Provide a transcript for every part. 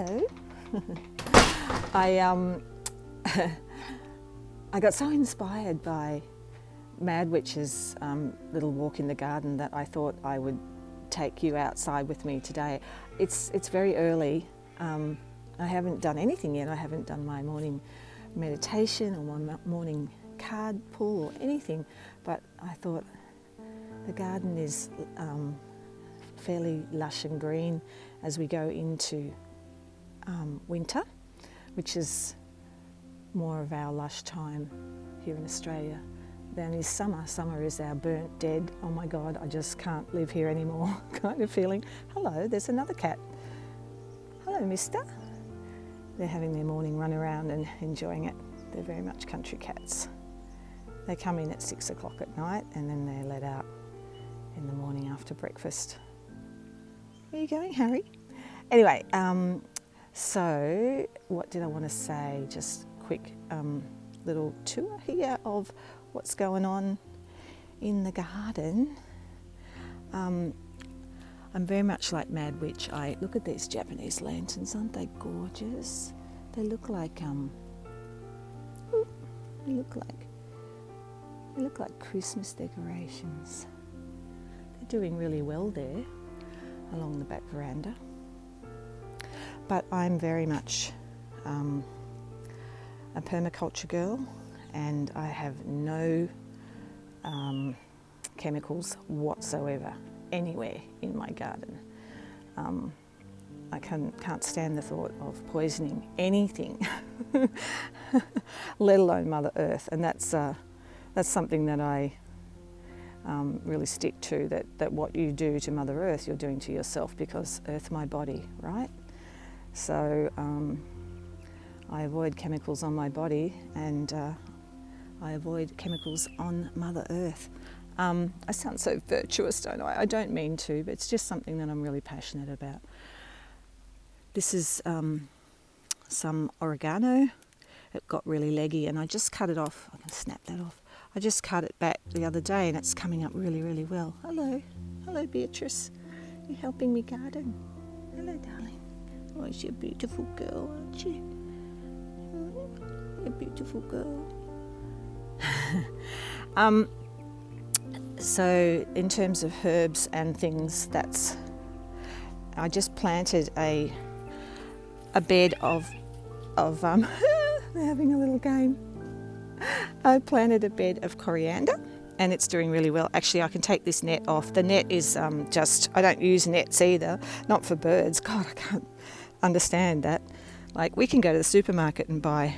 Hello. I got so inspired by Mad Witch's little walk in the garden that I thought I would take you outside with me today. It's very early. I haven't done anything yet. I haven't done my morning meditation or my morning card pull or anything, but I thought the garden is fairly lush and green as we go into winter, which is more of our lush time here in Australia than is summer. Summer is our burnt dead, oh my God, I just can't live here anymore kind of feeling. Hello, there's another cat. Hello, mister. They're having their morning run around and enjoying it. They're very much country cats. They come in at 6 o'clock at night and then they're let out in the morning after breakfast. Where are you going, Harry? Anyway, so what did I want to say? Just quick little tour here of what's going on in the garden. I'm very much like Mad Witch. I look at these Japanese lanterns, aren't they gorgeous? They look like they look like Christmas decorations. They're doing really well there along the back veranda. But I'm very much a permaculture girl, and I have no chemicals whatsoever anywhere in my garden. I can't stand the thought of poisoning anything, let alone Mother Earth, and that's something that I really stick to, that what you do to Mother Earth, you're doing to yourself, because Earth my body, right? So I avoid chemicals on my body, and I avoid chemicals on Mother Earth. I sound so virtuous, don't I? I don't mean to, but it's just something that I'm really passionate about. This is some oregano. It got really leggy and I just cut it off. I can snap that off. I just cut it back the other day and it's coming up really, really well. Hello. Hello, Beatrice. You're helping me garden. Hello, darling. Oh, you're a beautiful girl, aren't you? You're a beautiful girl. So in terms of herbs and things, I just planted a bed of they're having a little game. I planted a bed of coriander and it's doing really well. Actually, I can take this net off. The net is I don't use nets either, not for birds. God, I can't understand that. Like, we can go to the supermarket and buy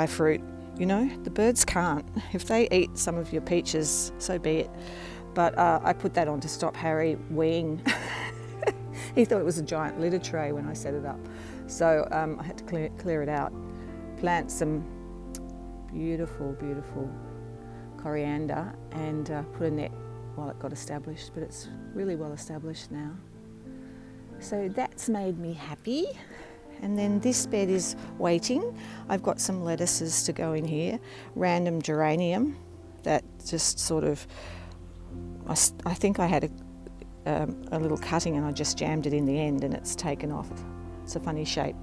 fruit, you know. The birds can't. If they eat some of your peaches, so be it. But I put that on to stop Harry weeing. He thought it was a giant litter tray when I set it up. So I had to clear it out, plant some beautiful, beautiful coriander and put a net while it got established, but it's really well established now. So that's made me happy. And then this bed is waiting. I've got some lettuces to go in here, random geranium that just sort of, I think I had a little cutting and I just jammed it in the end and it's taken off. It's a funny shape.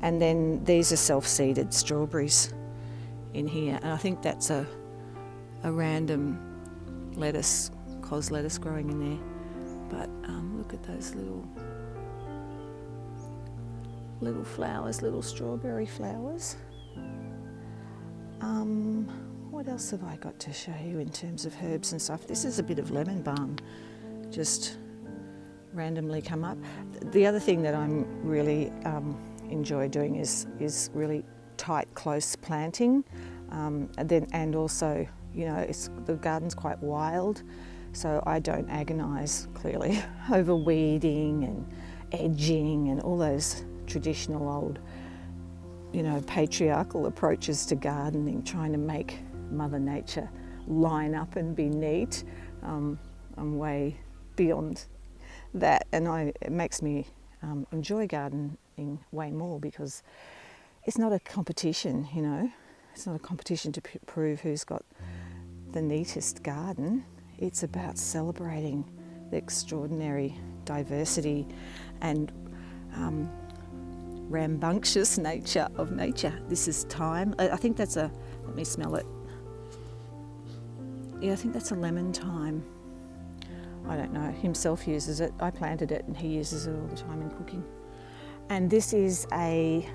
And then these are self-seeded strawberries in here, and I think that's a random lettuce, cos lettuce growing in there. But look at those little flowers, little strawberry flowers. What else have I got to show you in terms of herbs and stuff? This is a bit of lemon balm, just randomly come up. The other thing that I'm really enjoy doing is really tight, close planting, and also, you know, the garden's quite wild, so I don't agonise clearly over weeding and edging and all those traditional old, you know, patriarchal approaches to gardening, trying to make Mother Nature line up and be neat. I'm way beyond that, and it makes me enjoy gardening way more, because it's not a competition, you know. It's not a competition to prove who's got the neatest garden. It's about celebrating the extraordinary diversity and rambunctious nature of nature. This is thyme. I think that's a, let me smell it. Yeah, I think that's a lemon thyme. I don't know, himself uses it. I planted it and he uses it all the time in cooking. And this is a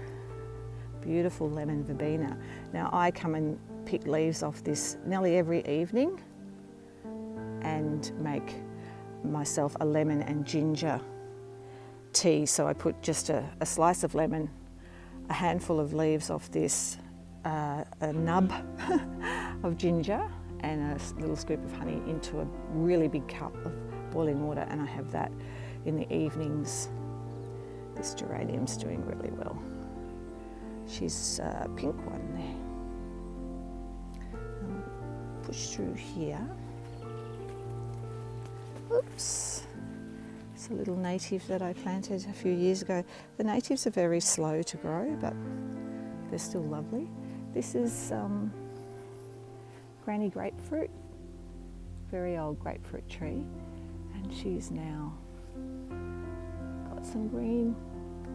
beautiful lemon verbena. Now I come and pick leaves off this nearly every evening and make myself a lemon and ginger tea. So I put just a slice of lemon, a handful of leaves off this, a nub of ginger and a little scoop of honey into a really big cup of boiling water, and I have that in the evenings. This geranium's doing really well. She's a pink one there. Push through here. Oops. It's a little native that I planted a few years ago. The natives are very slow to grow, but they're still lovely. This is granny grapefruit, very old grapefruit tree, and she's now got some green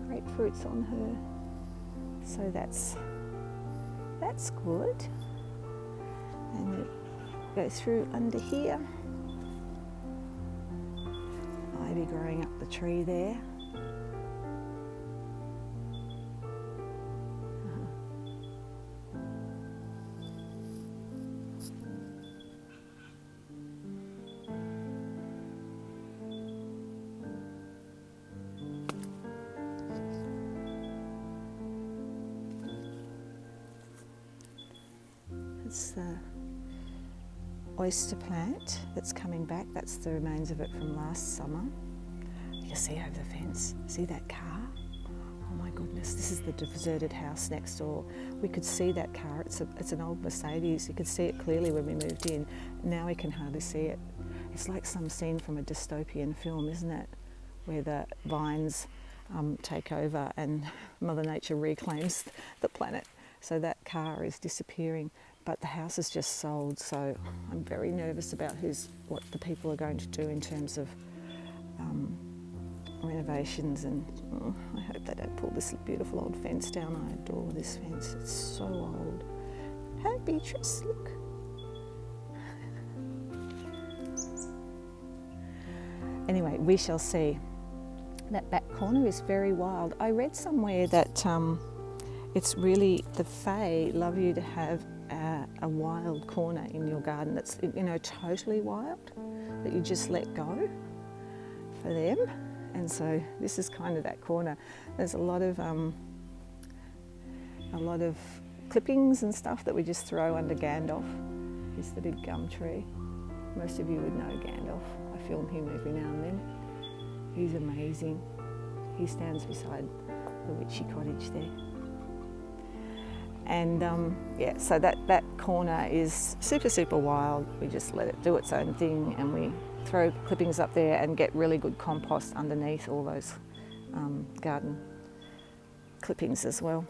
grapefruits on her, so that's good. And it goes through under here. Ivy growing up the tree there. It's the oyster plant that's coming back. That's the remains of it from last summer. You can see over the fence. See that car? Oh my goodness, this is the deserted house next door. We could see that car. It's an old Mercedes. You could see it clearly when we moved in. Now we can hardly see it. It's like some scene from a dystopian film, isn't it? Where the vines take over and Mother Nature reclaims the planet. So that car is disappearing. But the house is just sold, so I'm very nervous about what the people are going to do in terms of renovations, and I hope they don't pull this beautiful old fence down. I adore this fence, it's so old. Hey Beatrice, look. Anyway, we shall see. That back corner is very wild. I read somewhere that it's really, the Fae love you to have a wild corner in your garden that's, you know, totally wild, that you just let go for them. And so this is kind of that corner. There's a lot of clippings and stuff that we just throw under Gandalf. Here's the big gum tree. Most of you would know Gandalf. I film him every now and then. He's amazing. He stands beside the witchy cottage there. And yeah, so that corner is super wild. We just let it do its own thing, and we throw clippings up there and get really good compost underneath all those garden clippings as well.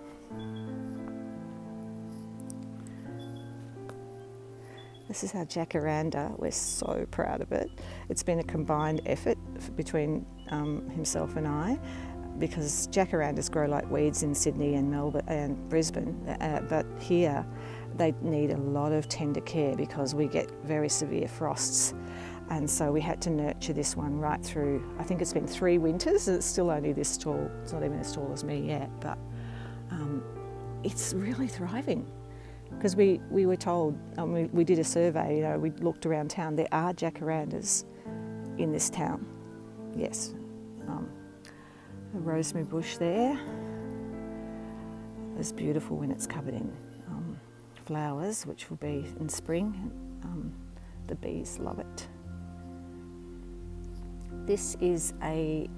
This is our jacaranda. We're so proud of it. It's been a combined effort between himself and I, because jacarandas grow like weeds in Sydney and Melbourne and Brisbane, but here they need a lot of tender care because we get very severe frosts, and so we had to nurture this one right through. I think it's been 3 winters and it's still only this tall. It's not even as tall as me yet, but it's really thriving, because we were told, we did a survey, you know, we looked around town, there are jacarandas in this town, yes. A rosemary bush there. It's beautiful when it's covered in flowers, which will be in spring. The bees love it. This is a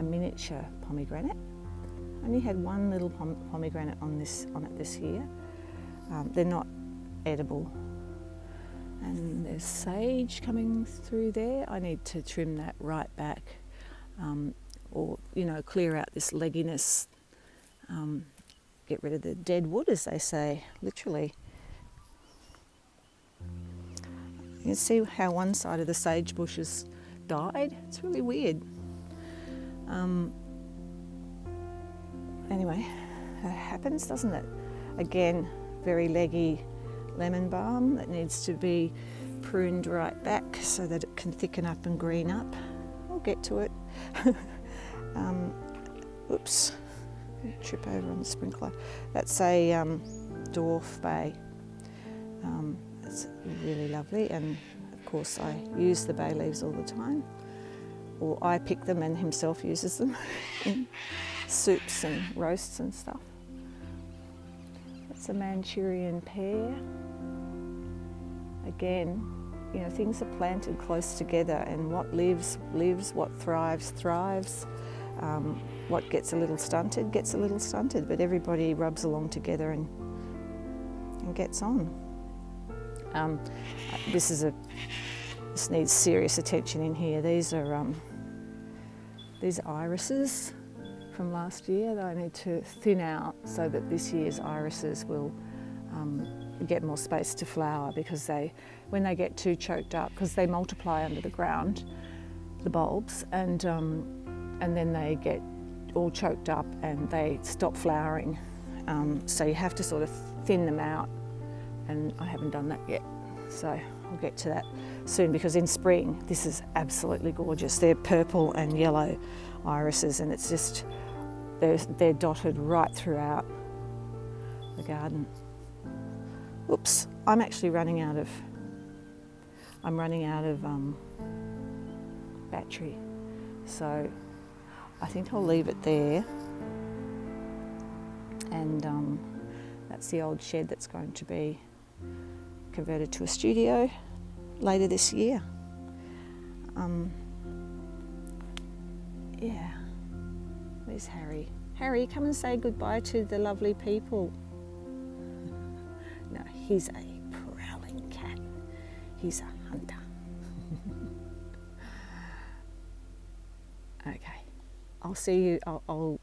miniature pomegranate. I only had one little pomegranate on it this year. They're not edible. And there's sage coming through there. I need to trim that right back. Or, you know, clear out this legginess, get rid of the dead wood, as they say, literally. You can see how one side of the sage bush has died. It's really weird. Anyway, it happens, doesn't it? Again, very leggy lemon balm that needs to be pruned right back so that it can thicken up and green up. I'll get to it. Oops, trip over on the sprinkler. That's a dwarf bay. It's really lovely, and of course I use the bay leaves all the time, or I pick them and himself uses them in soups and roasts and stuff. That's a Manchurian pear. Again, you know, things are planted close together, and what lives, lives, what thrives, thrives. What gets a little stunted, gets a little stunted, but everybody rubs along together and gets on. This needs serious attention in here. These are irises from last year that I need to thin out so that this year's irises will get more space to flower, because when they get too choked up, because they multiply under the ground, the bulbs, and then they get all choked up and they stop flowering. So you have to sort of thin them out, and I haven't done that yet. So I'll get to that soon, because in spring this is absolutely gorgeous. They're purple and yellow irises, and it's just, they're dotted right throughout the garden. Oops, I'm actually running out of battery, so I think I'll leave it there. And that's the old shed that's going to be converted to a studio later this year. Yeah, where's Harry? Harry, come and say goodbye to the lovely people. No, he's a prowling cat. He's a hunter. Okay, I'll see you. I'll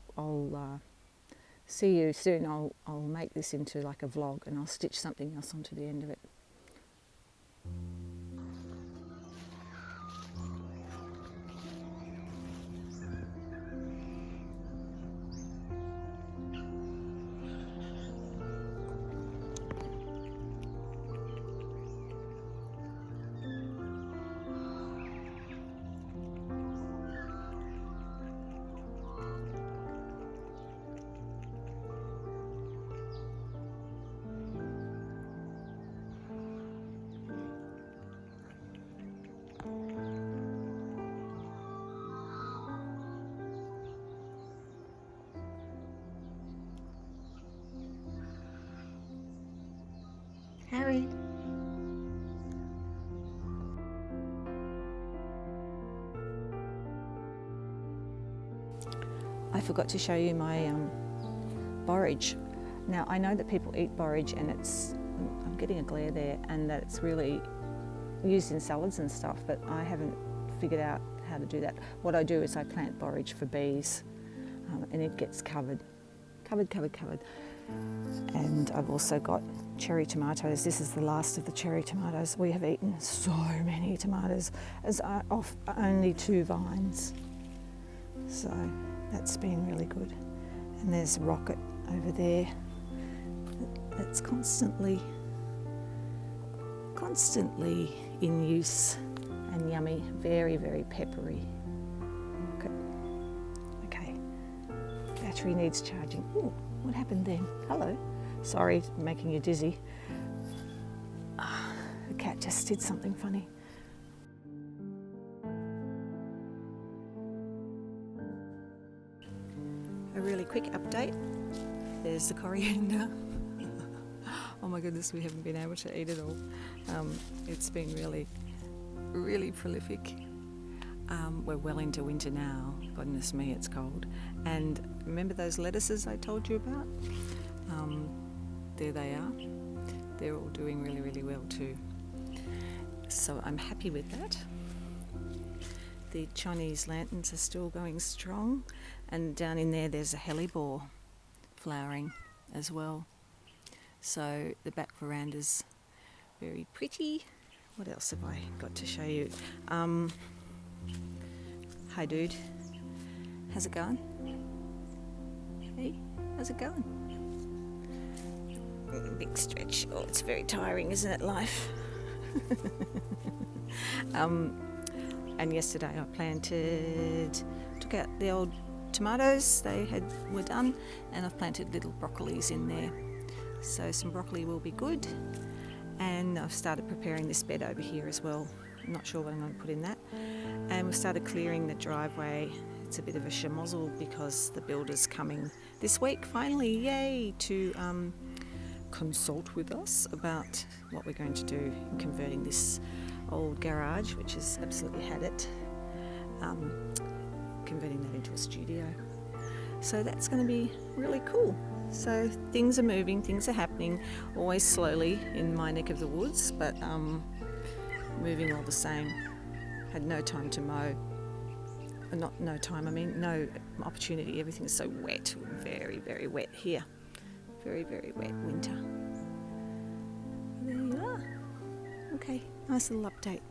see you soon. I'll make this into like a vlog, and I'll stitch something else onto the end of it. Harry. I forgot to show you my borage. Now I know that people eat borage, and I'm getting a glare there, and that it's really used in salads and stuff, but I haven't figured out how to do that. What I do is I plant borage for bees, and it gets covered. And I've also got cherry tomatoes. This is the last of the cherry tomatoes. We have eaten so many tomatoes as off only 2 vines. So that's been really good. And there's rocket over there that's constantly in use and yummy, very, very peppery. Rocket. Okay, battery needs charging. Ooh, what happened then? Hello. Sorry, making you dizzy. The cat just did something funny. A really quick update. There's the coriander. Oh my goodness, we haven't been able to eat it all. It's been really, really prolific. We're well into winter now. Goodness me, it's cold. And remember those lettuces I told you about? There they are. They're all doing really, really well too. So I'm happy with that. The Chinese lanterns are still going strong, and down in there's a hellebore flowering as well. So the back veranda's very pretty. What else have I got to show you? Hi dude. How's it going? Hey, how's it going? Big stretch. Oh, it's very tiring, isn't it, life? And yesterday I took out the old tomatoes, were done, and I've planted little broccolis in there. So some broccoli will be good. And I've started preparing this bed over here as well. I'm not sure what I'm going to put in that. And we've started clearing the driveway. It's a bit of a schmozzle because the builder's coming this week, finally, yay, to consult with us about what we're going to do in converting this old garage, which has absolutely had it, converting that into a studio. So that's going to be really cool. So things are moving, things are happening, always slowly in my neck of the woods, but moving all the same. Had no time to mow. No opportunity. Everything is so wet, very, very wet here. Very, very wet winter. There you are. Okay, nice little update.